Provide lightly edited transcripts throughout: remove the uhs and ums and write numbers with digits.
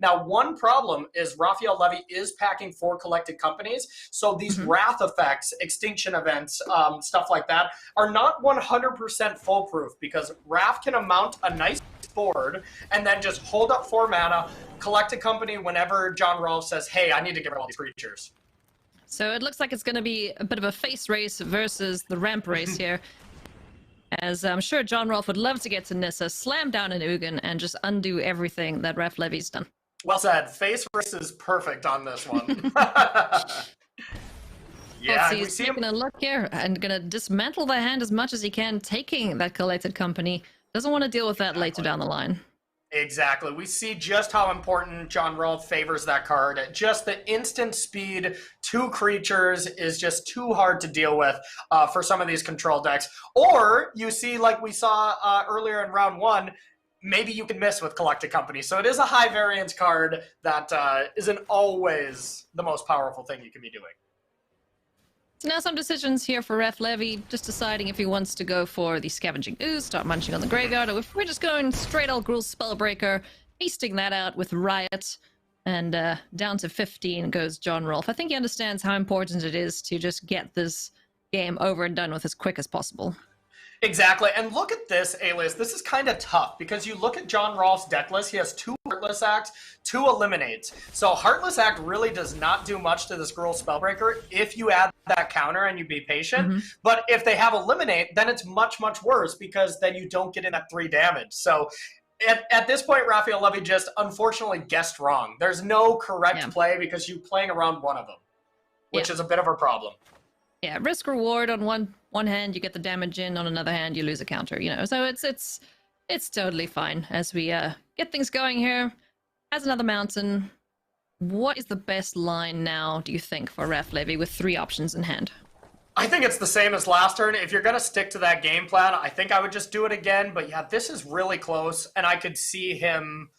Now, one problem is Raphael Levy is packing 4 collected companies, so these wrath effects, extinction events, stuff like that, are not 100% foolproof, because Raph can mount a nice board and then just hold up 4 mana, collect a company whenever John Rolf says, hey, I need to get rid of all these creatures. So it looks like it's going to be a bit of a face race versus the ramp race here. As I'm sure John Rolf would love to get to Nissa, slam down an Ugin, and just undo everything that Raph Levy's done. Well said. Face race is perfect on this one. Yeah, he's taking a look here and going to dismantle the hand as much as he can, taking that collected company. Doesn't want to deal with that later down the line. Exactly. We see just how important John Rolf favors that card. Just the instant speed, 2 creatures is just too hard to deal with for some of these control decks. Or you see, like we saw earlier in round 1, maybe you can miss with Collected Company. So it is a high variance card that isn't always the most powerful thing you can be doing. So now some decisions here for Raph Levy, just deciding if he wants to go for the Scavenging Ooze, start munching on the graveyard, or if we're just going straight old Gruul Spellbreaker, hasting that out with Riot, and down to 15 goes John Rolf. I think he understands how important it is to just get this game over and done with as quick as possible. Exactly, and look at this, Alias. This is kind of tough, because you look at John Rolf's deck list, he has 2 Heartless Acts, 2 Eliminates. So Heartless Act really does not do much to this Gruul Spellbreaker if you add that counter and you be patient. But if they have Eliminate, then it's much, much worse, because then you don't get in that 3 damage. So at this point, Raphael Levy just unfortunately guessed wrong. There's no correct play, because you're playing around one of them, which is a bit of a problem. Yeah, risk reward on one hand, you get the damage in. On another hand, you lose a counter. You know, so it's totally fine as we get things going here. As another mountain, what is the best line now, do you think, for Raph Levy with 3 options in hand? I think it's the same as last turn. If you're going to stick to that game plan, I think I would just do it again. But yeah, this is really close, and I could see him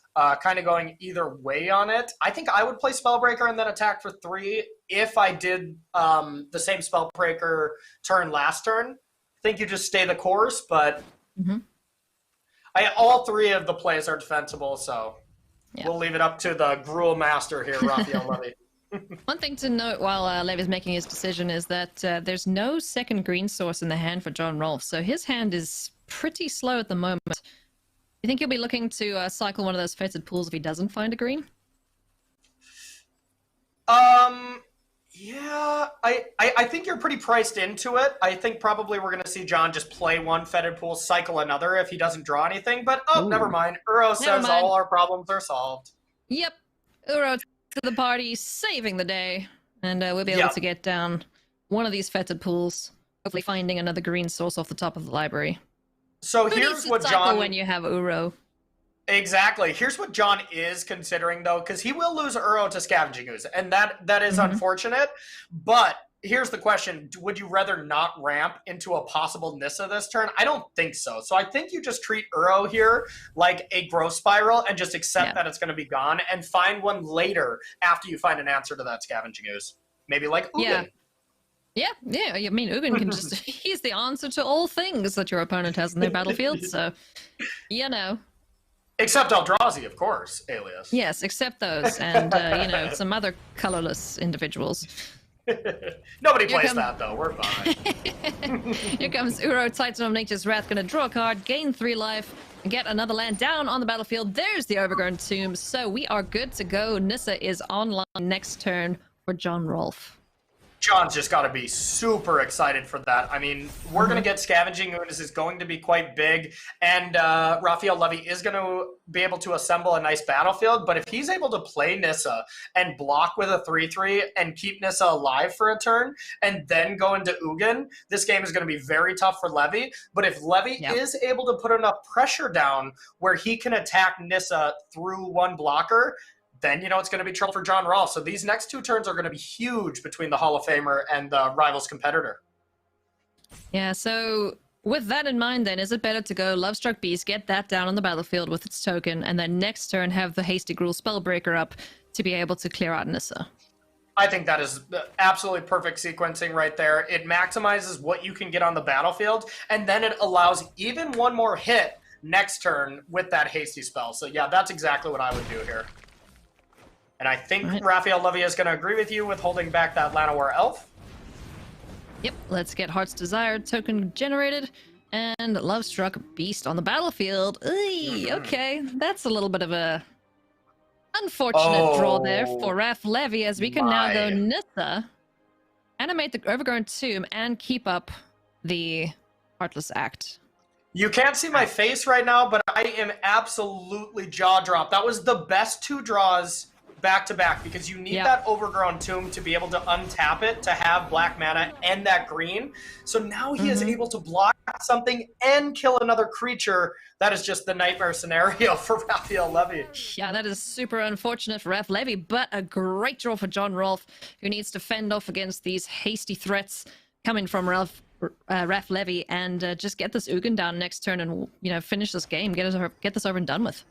kind of going either way on it. I think I would play Spellbreaker and then attack for 3 if I did the same Spellbreaker turn last turn. I think you just stay the course, but all 3 of the plays are defensible, so we'll leave it up to the Gruul master here, Raphael Levy. One thing to note while Levy's making his decision is that there's no second green source in the hand for John Rolf, so his hand is pretty slow at the moment. You think he'll be looking to cycle one of those fetid pools if he doesn't find a green? Yeah, I think you're pretty priced into it. I think probably we're going to see John just play one fetid pool, cycle another if he doesn't draw anything. But, never mind. Uro says all our problems are solved. Yep. Uro to the party, saving the day. And we'll be able to get down one of these fetid pools, hopefully finding another green source off the top of the library. So here's what John... when you have Uro. Exactly. Here's what John is considering, though, because he will lose Uro to Scavenging Ooze, and that is unfortunate. But here's the question. Would you rather not ramp into a possible Nissa this turn? I don't think so. So I think you just treat Uro here like a growth spiral and just accept that it's going to be gone and find one later after you find an answer to that Scavenging Ooze. Maybe like Ugin. Yeah. I mean, Ugin can just... he's the answer to all things that your opponent has in their battlefield, so, you know. Except Eldrazi, of course, Alias. Yes, except those, and, some other colorless individuals. Nobody plays that, though. We're fine. Here comes Uro, Titan of Nature's Wrath, going to draw a card, gain 3 life, and get another land down on the battlefield. There's the Overgrown Tomb, so we are good to go. Nissa is online next turn for John Rolf. John's just got to be super excited for that. I mean, we're going to get Scavenging Ooze is going to be quite big, and Raphael Levy is going to be able to assemble a nice battlefield, but if he's able to play Nissa and block with a 3-3 and keep Nissa alive for a turn, and then go into Ugin, this game is going to be very tough for Levy. But if Levy is able to put enough pressure down where he can attack Nissa through one blocker, then it's going to be trouble for John Rolf. So these next 2 turns are going to be huge between the Hall of Famer and the Rivals competitor. Yeah, so with that in mind, then, is it better to go Lovestruck Beast, get that down on the battlefield with its token, and then next turn have the Hasty Gruul Spellbreaker up to be able to clear out Nissa? I think that is absolutely perfect sequencing right there. It maximizes what you can get on the battlefield, and then it allows even one more hit next turn with that Hasty spell. So yeah, that's exactly what I would do here. And I think Right. Raphael Levy is going to agree with you with holding back that Llanowar Elf. Yep, let's get Heart's Desire token generated. And Lovestruck Beast on the battlefield. Okay, that's a little bit of a unfortunate draw there for Raph Levy, as we can now go Nissa, animate the Overgrown Tomb, and keep up the Heartless Act. You can't see my face right now, but I am absolutely jaw-dropped. That was the best 2 draws back-to-back, because you need that Overgrown Tomb to be able to untap it, to have black mana and that green. So now he is able to block something and kill another creature. That is just the nightmare scenario for Raphael Levy. Yeah, that is super unfortunate for Raph Levy, but a great draw for John Rolf, who needs to fend off against these hasty threats coming from Raph Levy, and just get this Ugin down next turn and, you know, finish this game, get this over and done with.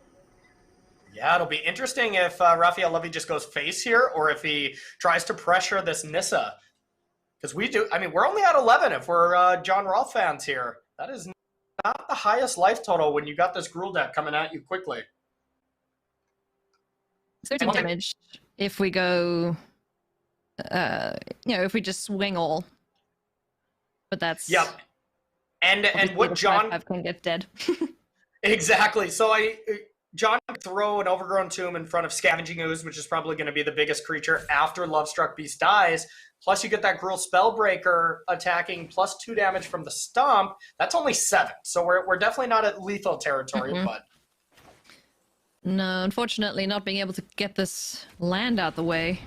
Yeah, it'll be interesting if Raphael Levy just goes face here, or if he tries to pressure this Nissa. Because we're only at 11 if we're John Rolf fans here. That is not the highest life total when you got this Gruul deck coming at you quickly. 13 damage if we go, if we just swing all. But that's... Yep. And what John... 5 can get dead. Exactly. So John can throw an Overgrown Tomb in front of Scavenging Ooze, which is probably going to be the biggest creature after Lovestruck Beast dies. Plus, you get that Gruul Spellbreaker attacking plus 2 damage from the Stomp. That's only 7. So we're definitely not at lethal territory, but... No, unfortunately, not being able to get this land out the way.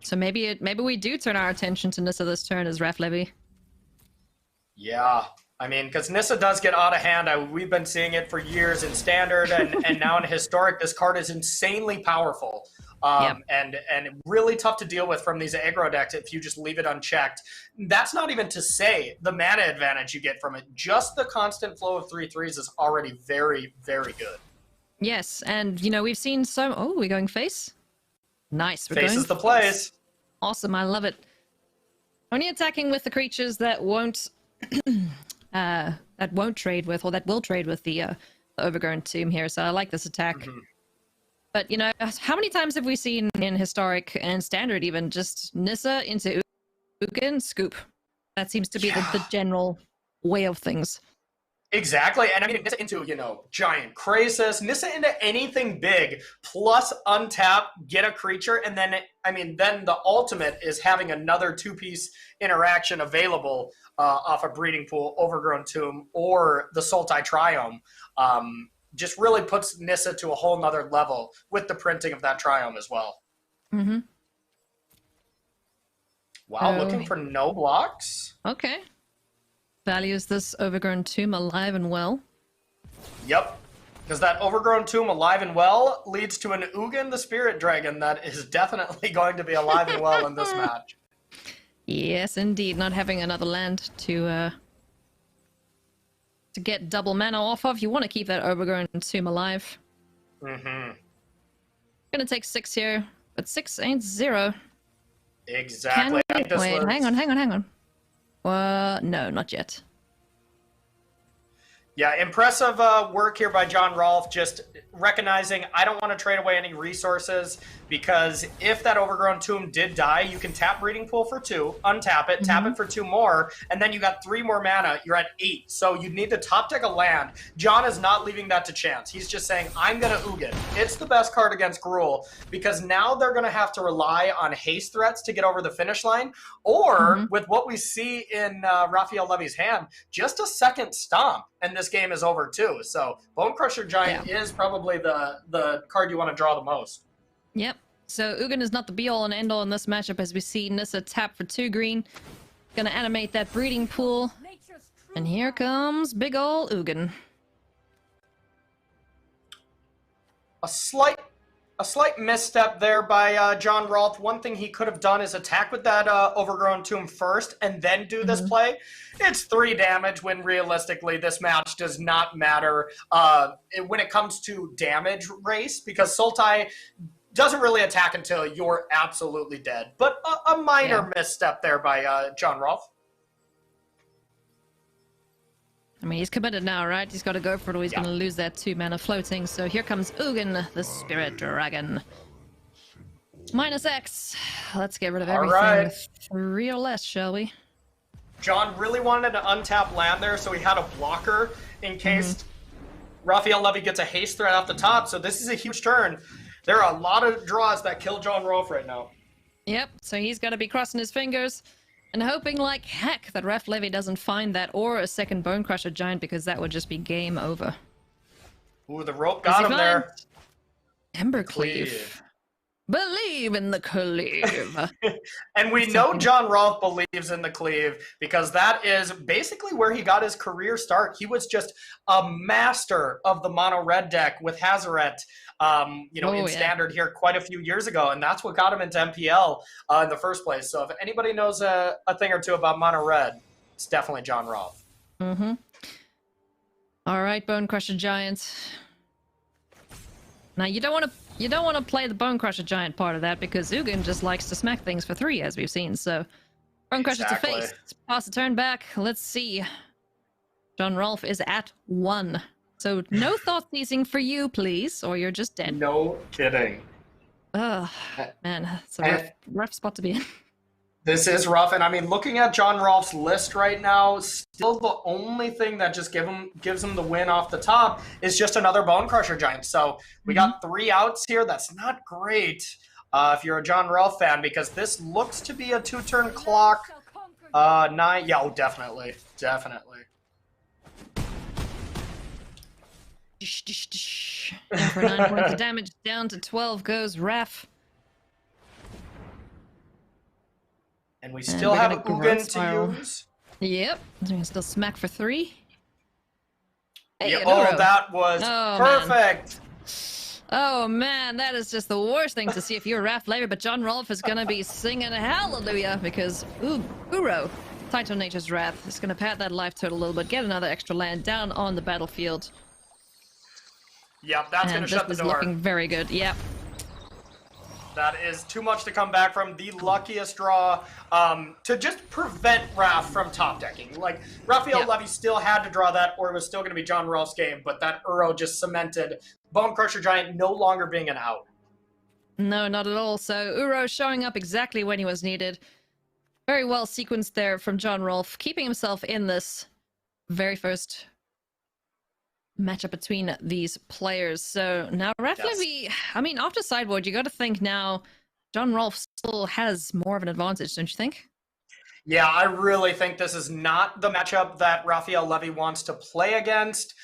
So maybe we do turn our attention to Nissa this turn as Raph Levy. Yeah. I mean, because Nissa does get out of hand. We've been seeing it for years in Standard, and now in Historic, this card is insanely powerful. And really tough to deal with from these aggro decks if you just leave it unchecked. That's not even to say the mana advantage you get from it. Just the constant flow of 3/3s is already very, very good. Yes, and, you know, we've seen so... Oh, we're going face? Nice. Face is the place. Awesome, I love it. Only attacking with the creatures that won't... that won't trade with, or that will trade with the Overgrown Tomb here, so I like this attack. But, you know, how many times have we seen in Historic and Standard even just Nissa into Ugin, scoop? That seems to be the general way of things. Exactly, and I mean, Nissa into, Giant Krasis, Nissa into anything big, plus untap, get a creature, and then, then the ultimate is having another 2-piece interaction available off a Breeding Pool, Overgrown Tomb, or the Sultai Triome. Just really puts Nissa to a whole nother level with the printing of that Triome as well. Wow, looking for no blocks? Okay. Values this Overgrown Tomb alive and well. Yep. Because that Overgrown Tomb alive and well leads to an Ugin the Spirit Dragon that is definitely going to be alive and well in this match. Yes, indeed. Not having another land to get double mana off of. You want to keep that Overgrown Tomb alive. Gonna take 6 here, but 6 ain't 0. Exactly. Wait, hang on. No, not yet. Yeah, impressive work here by John Rolf, just recognizing I don't want to trade away any resources, because if that Overgrown Tomb did die, you can tap Breeding Pool for 2, untap it, tap it for 2 more, and then you got 3 more mana, you're at 8. So you need to top deck a land. John is not leaving that to chance. He's just saying, I'm going to Ugin. It's the best card against Gruul, because now they're going to have to rely on haste threats to get over the finish line, or with what we see in Raphael Levy's hand, just a second stomp, and this game is over too. So Bone Crusher Giant is probably the card you want to draw the most. Yep. So Ugin is not the be-all and end-all in this matchup, as we see Nissa tap for 2 green. Gonna animate that Breeding Pool. And here comes big ol' Ugin. A slight misstep there by John Rolf. One thing he could have done is attack with that Overgrown Tomb first and then do this play. It's 3 damage when realistically this match does not matter when it comes to damage race, because Sultai doesn't really attack until you're absolutely dead. But a minor misstep there by John Rolf. I mean, he's committed now, right? He's got to go for it, or he's going to lose that 2 mana floating. So here comes Ugin, the Spirit Dragon. Minus X. Let's get rid of All everything right. with 3 or less, shall we? John really wanted to untap land there, so he had a blocker in case Raphael Levy gets a haste threat off the top. So this is a huge turn. There are a lot of draws that kill John Rolf right now. Yep, so he's got to be crossing his fingers and hoping like heck that Ref Levy doesn't find that or a second Bone Crusher Giant, because that would just be game over. Ooh, the rope got him there. Ember Cleave. Believe in the cleave. And we know John Rolf believes in the cleave because that is basically where he got his career start. He was just a master of the mono red deck with Hazaret, in standard here quite a few years ago. And that's what got him into MPL in the first place. So if anybody knows a thing or two about mono red, it's definitely John Rolf. Mm-hmm. All right, Bone Crusher Giant. Now you don't want to play the Bone Crusher Giant part of that because Ugin just likes to smack things for 3, as we've seen. So Bone Crusher to face. Pass the turn back. Let's see. John Rolf is at 1. So no thought teasing for you, please, or you're just dead. No kidding. Ugh, man, it's a rough spot to be in. This is rough, and I mean, looking at John Rolf's list right now, still the only thing that just gives him the win off the top is just another Bone Crusher Giant. So we got 3 outs here. That's not great if you're a John Rolf fan, because this looks to be a 2-turn clock. 9, yeah, oh, definitely. And for 9 points of damage, down to 12 goes Ref. And we still have Ugin to use. Yep. So we can still smack for 3. Hey, yeah, oh, that was perfect. Man. Oh, man, that is just the worst thing to see if you're Raf Levy, but John Rolf is going to be singing hallelujah because Uro, Titan Nature's Wrath, is going to pad that life total a little bit, get another extra land down on the battlefield. Yep, that's going to shut the door. This is looking very good, yep. That is too much to come back from. The luckiest draw to just prevent Raph from top decking. Like, Raphael Levy still had to draw that, or it was still going to be John Rolf's game, but that Uro just cemented Bone Crusher Giant no longer being an out. No, not at all. So Uro showing up exactly when he was needed. Very well sequenced there from John Rolf, keeping himself in this very first matchup between these players. So now Ref Levy, I mean, after sideboard, you got to think now John Rolf still has more of an advantage, don't you think? Yeah, I really think this is not the matchup that Raphael Levy wants to play against.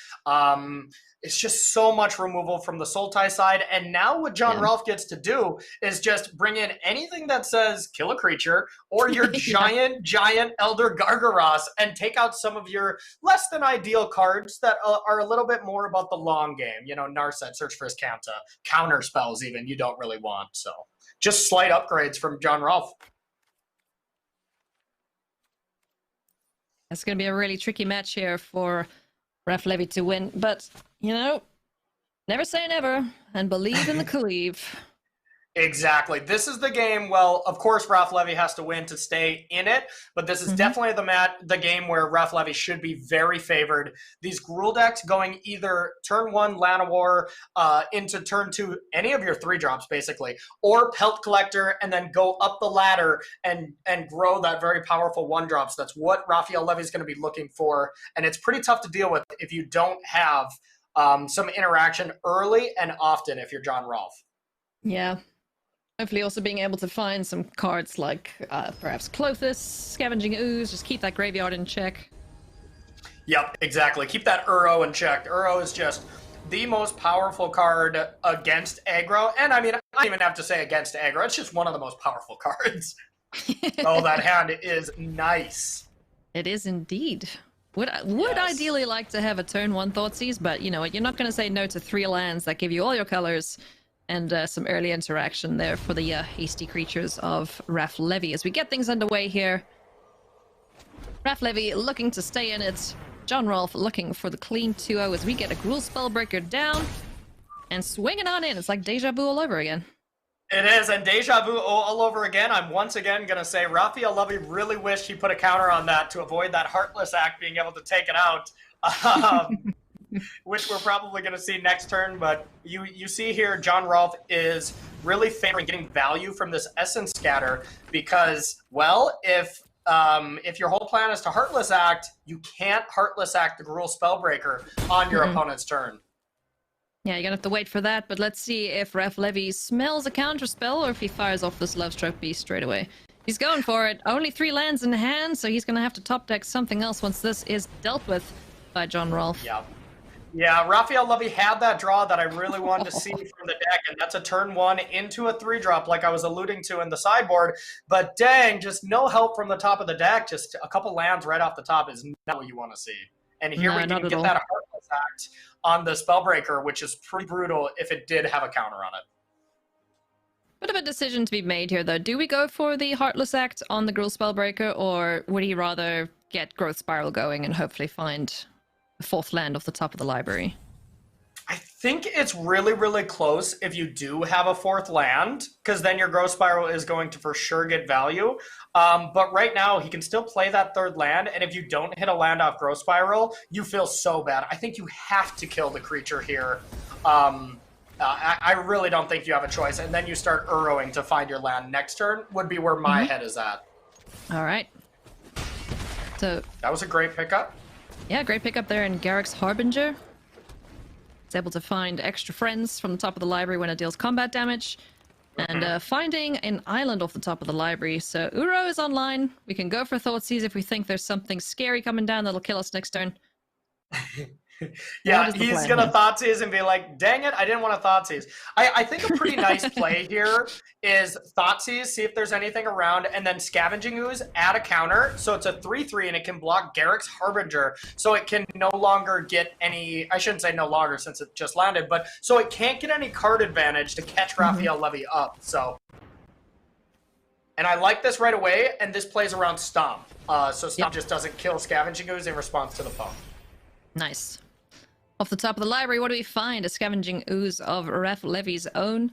It's just so much removal from the Sultai side. And now what John Rolf gets to do is just bring in anything that says kill a creature or your giant Elder Gargaros and take out some of your less than ideal cards that are a little bit more about the long game. You know, Narset, Search for Iskanta, counter spells even you don't really want. So just slight upgrades from John Rolf. That's going to be a really tricky match here for Ref Levy to win, but, you know, never say never, and believe in the cleave. Exactly. This is the game, well, of course, Raf Levy has to win to stay in it, but this is definitely the game where Raf Levy should be very favored. These Gruul decks going either turn 1 Llanowar into turn 2, any of your 3-drops, basically, or Pelt Collector, and then go up the ladder and grow that very powerful 1-drops. That's what Raphael Levy is going to be looking for, and it's pretty tough to deal with if you don't have some interaction early and often if you're John Rolf. Yeah. Hopefully also being able to find some cards like perhaps Clothis, Scavenging Ooze, just keep that graveyard in check. Yep, exactly. Keep that Uro in check. Uro is just the most powerful card against aggro. And I mean, I don't even have to say against aggro. It's just one of the most powerful cards. Oh, that hand is nice. It is indeed. Would ideally like to have a turn 1 Thoughtseize, but you know what? You're not going to say no to 3 lands that give you all your colors. And some early interaction there for the hasty creatures of Raf Levy. As we get things underway here, Raf Levy looking to stay in it. John Rolf looking for the clean 2-0 as we get a Gruul Spellbreaker down and swinging on in. It's like deja vu all over again. It is, and deja vu all over again. I'm once again going to say Raphael Levy really wished he put a counter on that to avoid that Heartless Act being able to take it out. which we're probably going to see next turn. But you see here, John Rolf is really favoring getting value from this Essence Scatter because, well, if your whole plan is to Heartless Act, you can't Heartless Act the Gruul Spellbreaker on your opponent's turn. Yeah, you're gonna have to wait for that, but let's see if Ref Levy smells a counterspell or if he fires off this Lovestroke Beast straight away. He's going for it. Only 3 lands in hand, so he's gonna have to top deck something else once this is dealt with by John Rolf. Yeah. Yeah, Raphael Levy had that draw that I really wanted to see from the deck, and that's a turn 1 into a 3-drop like I was alluding to in the sideboard. But dang, just no help from the top of the deck. Just a couple lands right off the top is not what you want to see. And here we can get that Heartless Act on the Spellbreaker, which is pretty brutal if it did have a counter on it. Bit of a decision to be made here, though. Do we go for the Heartless Act on the Gruul Spellbreaker, or would he rather get Growth Spiral going and hopefully find a 4th land off the top of the library? I think it's really, really close if you do have a 4th land, because then your Growth Spiral is going to for sure get value. But right now, he can still play that 3rd land, and if you don't hit a land off Growth Spiral, you feel so bad. I think you have to kill the creature here. I really don't think you have a choice, and then you start Uroing to find your land next turn would be where my head is at. All right. So that was a great pickup. Yeah, great pickup there in Garrick's Harbinger. It's able to find extra friends from the top of the library when it deals combat damage. And finding an island off the top of the library. So Uro is online. We can go for Thoughtseize if we think there's something scary coming down that'll kill us next turn. Yeah, he's going to Thoughtseize and be like, dang it, I didn't want to Thoughtseize. I think a pretty nice play here is Thoughtseize, see if there's anything around, and then Scavenging Ooze, add a counter. So it's a 3/3, and it can block Garrick's Harbinger. So it can no longer get any, I shouldn't say no longer since it just landed, but so it can't get any card advantage to catch Raphael Levy up. So, and I like this right away, and this plays around Stomp. So Stomp just doesn't kill Scavenging Ooze in response to the pump. Nice. Off the top of the library, what do we find? A Scavenging Ooze of Ref Levy's own.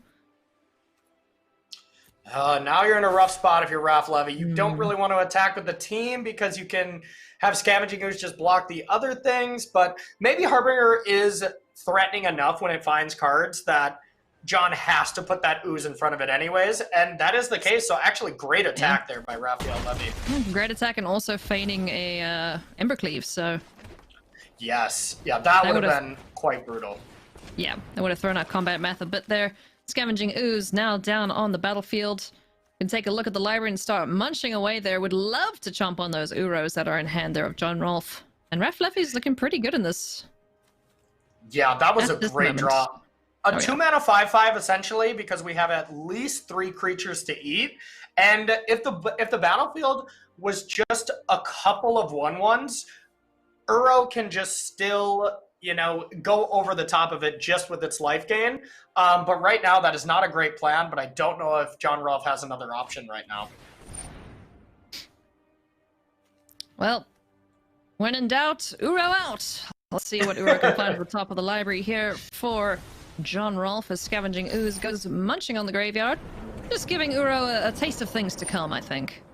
Now you're in a rough spot if you're Raf Levy. You don't really want to attack with the team because you can have Scavenging Ooze just block the other things, but maybe Harbinger is threatening enough when it finds cards that John has to put that Ooze in front of it anyways, and that is the case. So actually great attack there by Raphael Levy. Great attack, and also feigning a Embercleave, so... Yes. Yeah, that would have been quite brutal. Yeah, that would have thrown out combat math a bit there. Scavenging Ooze now down on the battlefield. You can take a look at the library and start munching away there. Would love to chomp on those Uros that are in hand there of John Rolf. And Ref Levy's looking pretty good in this. Yeah, that was a great draw. A 2-mana 5/5 essentially, because we have at least 3 creatures to eat. And if the battlefield was just a couple of 1/1s, Uro can just still, you know, go over the top of it just with its life gain. But right now, that is not a great plan, but I don't know if John Rolf has another option right now. Well, when in doubt, Uro out. Let's see what Uro can find at the top of the library here for John Rolf as Scavenging Ooze goes munching on the graveyard. Just giving Uro a taste of things to come, I think.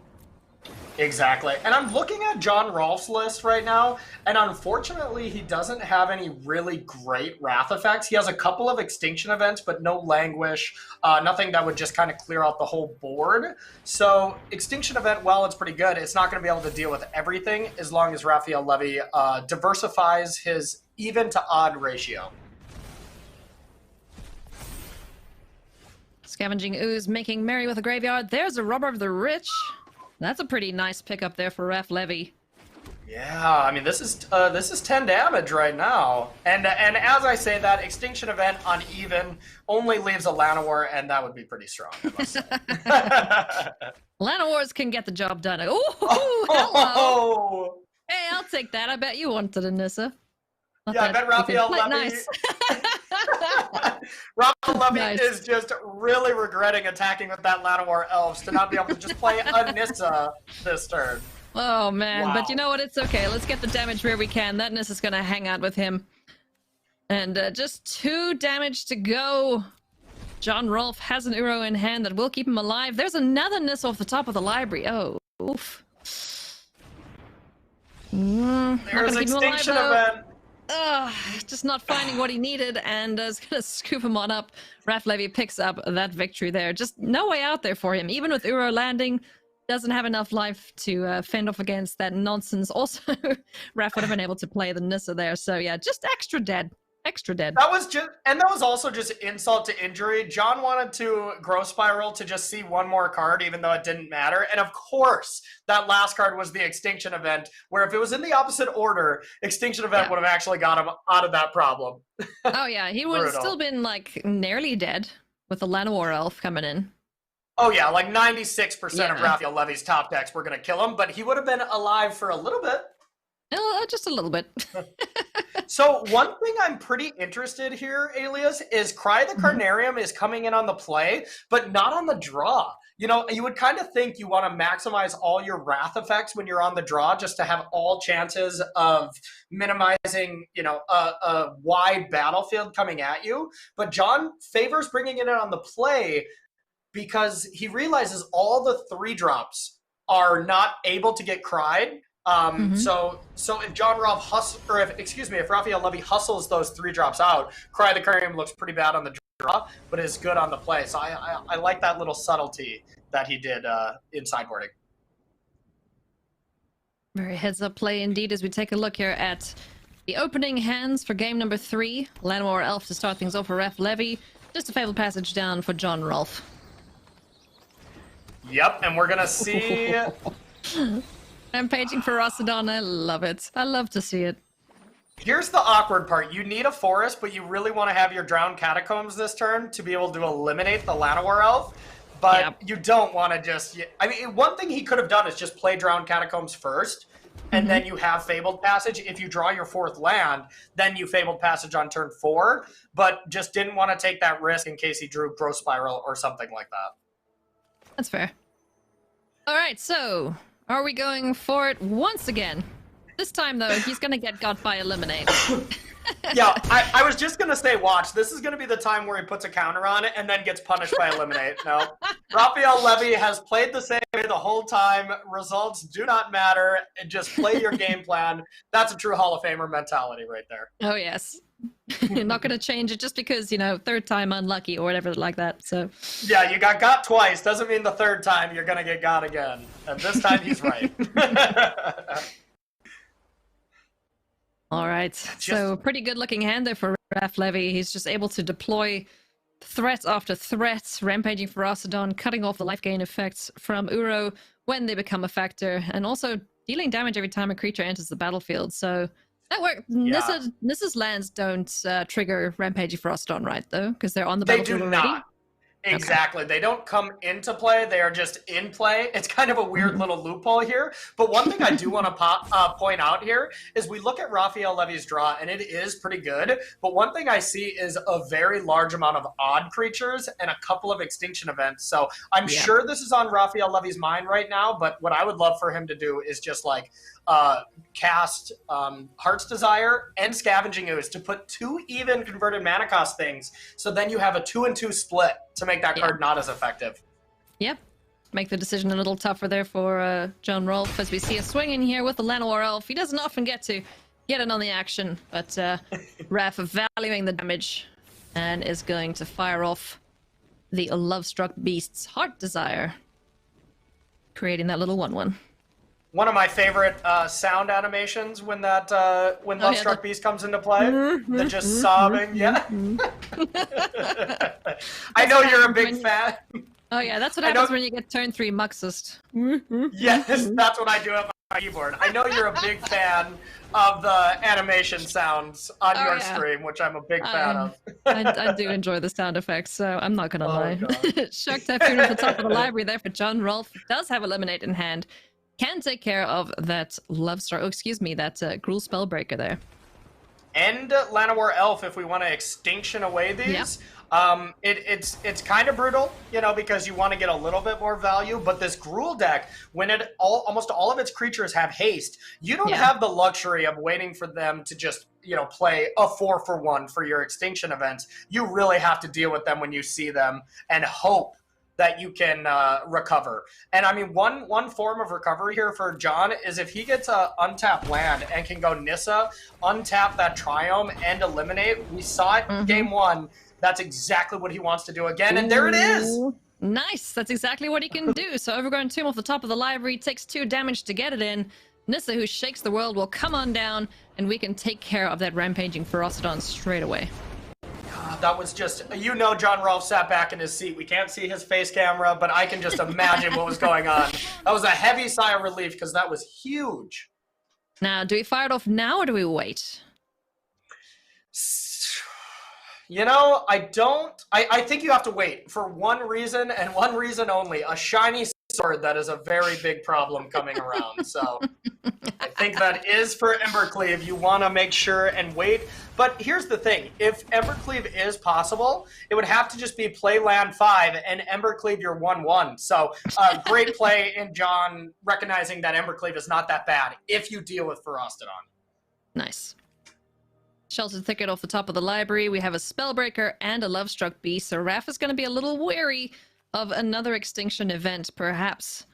Exactly. And I'm looking at John Rolf's list right now, and unfortunately he doesn't have any really great Wrath effects. He has a couple of Extinction events, but no Languish, nothing that would just kind of clear out the whole board. So Extinction event, well, it's pretty good. It's not going to be able to deal with everything as long as Raphael Levy diversifies his even to odd ratio. Scavenging Ooze making merry with the graveyard. There's a Robber of the Rich. That's a pretty nice pickup there for Ref Levy. Yeah, I mean this is 10 damage right now, and as I say that, Extinction event on even only leaves a Llanowar, and that would be pretty strong, I must say. Llanowars can get the job done. Ooh, hello. Hey, I'll take that. I bet you wanted a Nissa. Yeah, I bet Raphael Levy. Nice. Raphael Levy is just really regretting attacking with that Llanowar Elves to not be able to just play a Nissa this turn. Oh, man. But you know what? It's okay. Let's get the damage where we can. That Nissa's going to hang out with him. And just 2 damage to go. John Rolf has an Uro in hand that will keep him alive. There's another Nissa off the top of the library. Oh, oof. There's Extinction event. Just not finding what he needed, and is going to scoop him on up. Raf Levy picks up that victory there. Just no way out there for him. Even with Uro landing, doesn't have enough life to fend off against that nonsense. Also, Raf would have been able to play the Nissa there. So yeah, just extra dead. Extra dead. That was also just insult to injury. John wanted to Growth Spiral to just see one more card, even though it didn't matter. And of course, that last card was the Extinction Event, where if it was in the opposite order, Extinction Event would have actually got him out of that problem. Oh yeah, he would have still been like nearly dead with the Llanowar Elf coming in. Oh yeah, like 96% of Raphael Levy's top decks were going to kill him, but he would have been alive for a little bit. Just a little bit. So one thing I'm pretty interested here, Alias, is Cry the Carnarium is coming in on the play, but not on the draw. You know, you would kind of think you want to maximize all your Wrath effects when you're on the draw just to have all chances of minimizing, you know, a wide battlefield coming at you. But John favors bringing it in on the play because he realizes all the 3-drops are not able to get cried. So if John Rolf if Raphael Levy hustles those 3-drops out, Cry the Carnarium looks pretty bad on the draw, but is good on the play. So I like that little subtlety that he did in sideboarding. Very heads-up play indeed as we take a look here at the opening hands for game number 3. Llanowar Elf to start things off for Raf Levy. Just a Fabled Passage down for John Rolf. Yep, and we're gonna see... Rampaging Ferocidon, I love it. I love to see it. Here's the awkward part. You need a forest, but you really want to have your Drowned Catacombs this turn to be able to eliminate the Llanowar Elf. But you don't want to just... I mean, one thing he could have done is just play Drowned Catacombs first, and then you have Fabled Passage. If you draw your 4th land, then you Fabled Passage on turn 4, but just didn't want to take that risk in case he drew Growth Spiral or something like that. That's fair. All right, so... are we going for it once again? This time, though, he's going to get got by Eliminate. Yeah, I was just going to say, watch. This is going to be the time where he puts a counter on it and then gets punished by Eliminate. No. Raphael Levy has played the same way the whole time. Results do not matter. Just play your game plan. That's a true Hall of Famer mentality right there. Oh, yes. You're not going to change it just because, you know, 3rd time unlucky or whatever like that. So yeah, you got twice. Doesn't mean the 3rd time you're going to get got again. And this time he's right. All right. So pretty good looking hand there for Raf Levy. He's just able to deploy threat after threat, Rampaging Ferocidon, cutting off the life gain effects from Uro when they become a factor, and also dealing damage every time a creature enters the battlefield. So that works. Yeah. Nissa's lands don't trigger Rampaging Ferocidon, right, though? Because they're on the battlefield already? They do not. Exactly. Okay. They don't come into play. They are just in play. It's kind of a weird little loophole here. But one thing I do want to point out here is we look at Raphael Levy's draw, and it is pretty good. But one thing I see is a very large amount of odd creatures and a couple of extinction events. So I'm sure this is on Raphael Levy's mind right now. But what I would love for him to do is just like cast Heart's Desire and Scavenging Ooze to put 2 even converted mana cost things. So then you have a 2-2 split to make that card not as effective. Yep. Make the decision a little tougher there for John Rolf as we see a swing in here with the Llanowar Elf. He doesn't often get in on the action, but Raf valuing the damage and is going to fire off the Lovestruck Beast's Heart Desire, creating that little 1/1. One of my favorite sound animations when that Lovestruck Beast comes into play. They're just sobbing. Yeah. I know you're a big fan. Oh yeah, that's what happens when you get turn 3 Muxist. Yes, that's what I do at my keyboard. I know you're a big fan of the animation sounds on your stream, which I'm a big fan of. I do enjoy the sound effects, so I'm not gonna lie. Shock Typhoon at the top of the library there for John Rolf. Does have Eliminate in hand. Can take care of that that Gruul Spellbreaker there. And Llanowar Elf if we want to Extinction away these. It's kind of brutal, you know, because you want to get a little bit more value, but this Gruul deck, when almost all of its creatures have haste, you don't have the luxury of waiting for them to just, you know, play a 4-for-1 for your Extinction events. You really have to deal with them when you see them and hope that you can recover. And I mean, one form of recovery here for John is if he gets a untapped land and can go Nissa, untap that Triome, and eliminate. We saw it game 1. That's exactly what he wants to do again, and there it is! Nice! That's exactly what he can do. So Overgrown Tomb off the top of the library takes 2 damage to get it in. Nissa, who shakes the world, will come on down, and we can take care of that rampaging Ferocidon straight away. That was just, John Rolf sat back in his seat. We can't see his face camera, but I can just imagine what was going on. That was a heavy sigh of relief because that was huge. Now, do we fire it off now or do we wait? I think you have to wait for one reason and one reason only. A shiny sword that is a very big problem coming around. So I think that is for Embercleave. You want to make sure and wait. But here's the thing. If Embercleave is possible, it would have to just be play land 5 and Embercleave your 1/1. So great play in John recognizing that Embercleave is not that bad if you deal with Ferocidon. Nice. Sheltered Thicket off the top of the library. We have a Spellbreaker and a Lovestruck Beast. So Raph is going to be a little wary of another extinction event, perhaps.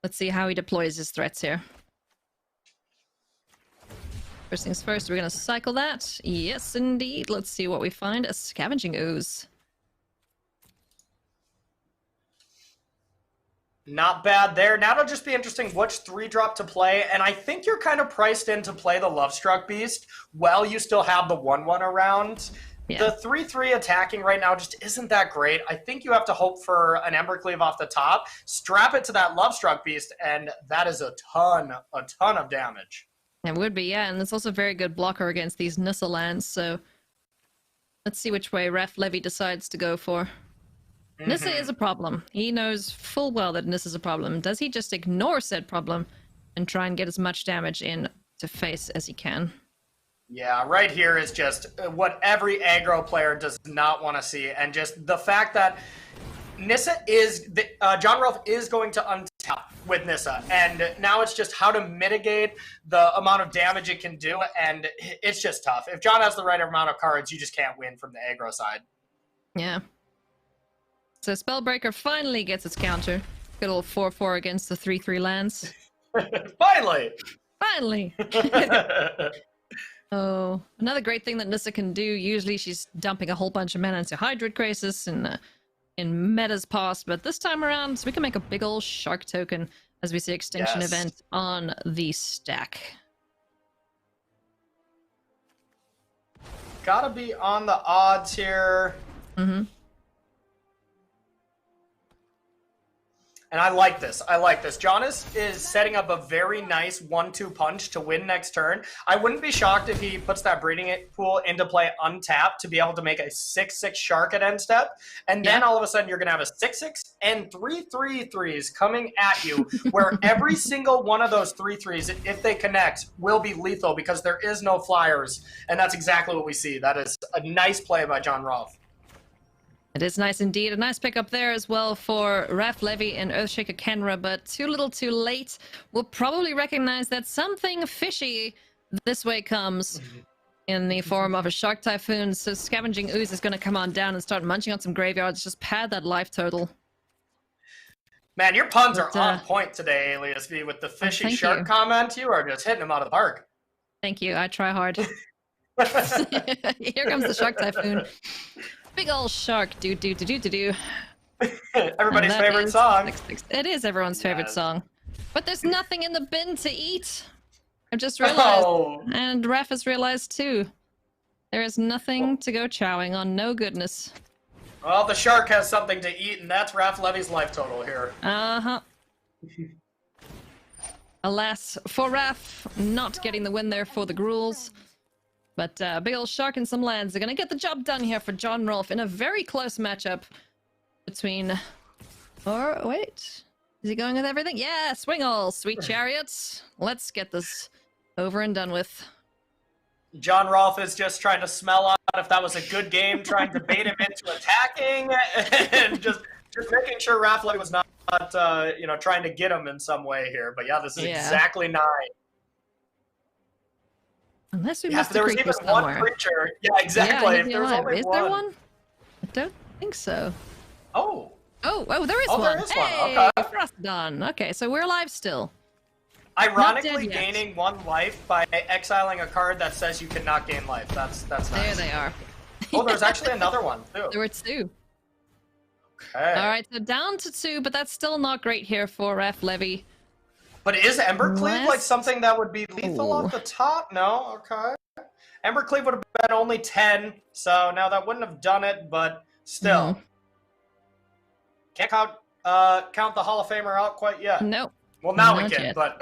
Let's see how he deploys his threats here. First things first, we're going to cycle that. Yes, indeed. Let's see what we find. A Scavenging Ooze. Not bad there. Now it'll just be interesting which 3-drop to play, and I think you're kind of priced in to play the Lovestruck Beast while you still have the 1/1 around. Yeah. The 3/3 attacking right now just isn't that great. I think you have to hope for an Embercleave off the top, strap it to that Lovestruck Beast, and that is a ton of damage. It would be, yeah, and it's also a very good blocker against these Nissa lands, so let's see which way Levy decides to go for. Nissa is a problem. He knows full well that Nissa is a problem. Does he just ignore said problem and try and get as much damage in to face as he can? Yeah, right here is just what every aggro player does not want to see. And just the fact that Nissa is... John Rolf is going to untap with Nissa. And now it's just how to mitigate the amount of damage it can do. And it's just tough. If John has the right amount of cards, you just can't win from the aggro side. Yeah. So Spellbreaker finally gets its counter. Good old 4/4 against the 3/3 lands. Finally! Finally! Oh, another great thing that Nissa can do, usually she's dumping a whole bunch of mana into Hydroid Crisis in metas past, but this time around we can make a big old shark token as we see Extinction Event on the stack. Gotta be on the odds here. And I like this. I like this. John is setting up a very nice 1-2 punch to win next turn. I wouldn't be shocked if he puts that breeding pool into play untapped to be able to make a 6/6 shark at end step. And then all of a sudden you're going to have a 6/6 and 3/3/3s coming at you where every single one of those 3/3s, if they connect, will be lethal because there is no flyers. And that's exactly what we see. That is a nice play by John Rolf. It is nice indeed. A nice pickup there as well for Levy and Earthshaker Kenra, but too little too late. We'll probably recognize that something fishy this way comes in the form of a Shark Typhoon. So Scavenging Ooze is going to come on down and start munching on some graveyards, just pad that life total. Man, your puns are on point today, Alias V. With the fishy shark comment, you are just hitting them out of the park. Thank you. I try hard. Here comes the Shark Typhoon. Big old shark, do. Everybody's favorite song. It is everyone's favorite song. But there's nothing in the bin to eat. I've just realized, and Raph has realized too. There is nothing to go chowing on, no goodness. Well, the shark has something to eat, and that's Levy's life total here. Alas, for Raph, not getting the win there for the Gruels. But big old shark and some lands are going to get the job done here for John Rolf in a very close matchup between... Or, wait. Is he going with everything? Yeah, swing all, sweet chariots. Let's get this over and done with. John Rolf is just trying to smell out if that was a good game, trying to bait him into attacking, and just making sure Levy was not trying to get him in some way here. But yeah, this is exactly 9. Unless we missed a there was creature even somewhere. one creature. Yeah, exactly. Yeah, is there one? I don't think so. Oh. Oh, there is Oh, one. there is one. Hey, Okay. Frostdon. Okay, so we're alive still. Ironically, Not dead yet. gaining 1 life by exiling a card that says you cannot gain life. That's nice. There they are. Oh, there's actually another one too. There were 2. Okay. All right, so down to 2, but that's still not great here for Ref Levy. But is Embercleave like Last- something that would be lethal off the top? No? Okay. Embercleave would have been only 10, so now that wouldn't have done it, but still. Mhm. Can't count the Hall of Famer out quite yet. No. Well, now we Not can, yet. but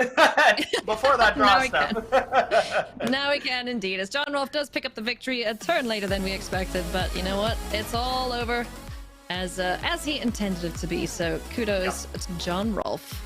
before that draw Now we step. Now we can indeed, as John Rolf does pick up the victory a turn later than we expected, but you know what? It's all over as he intended it to be, so kudos to John Rolf.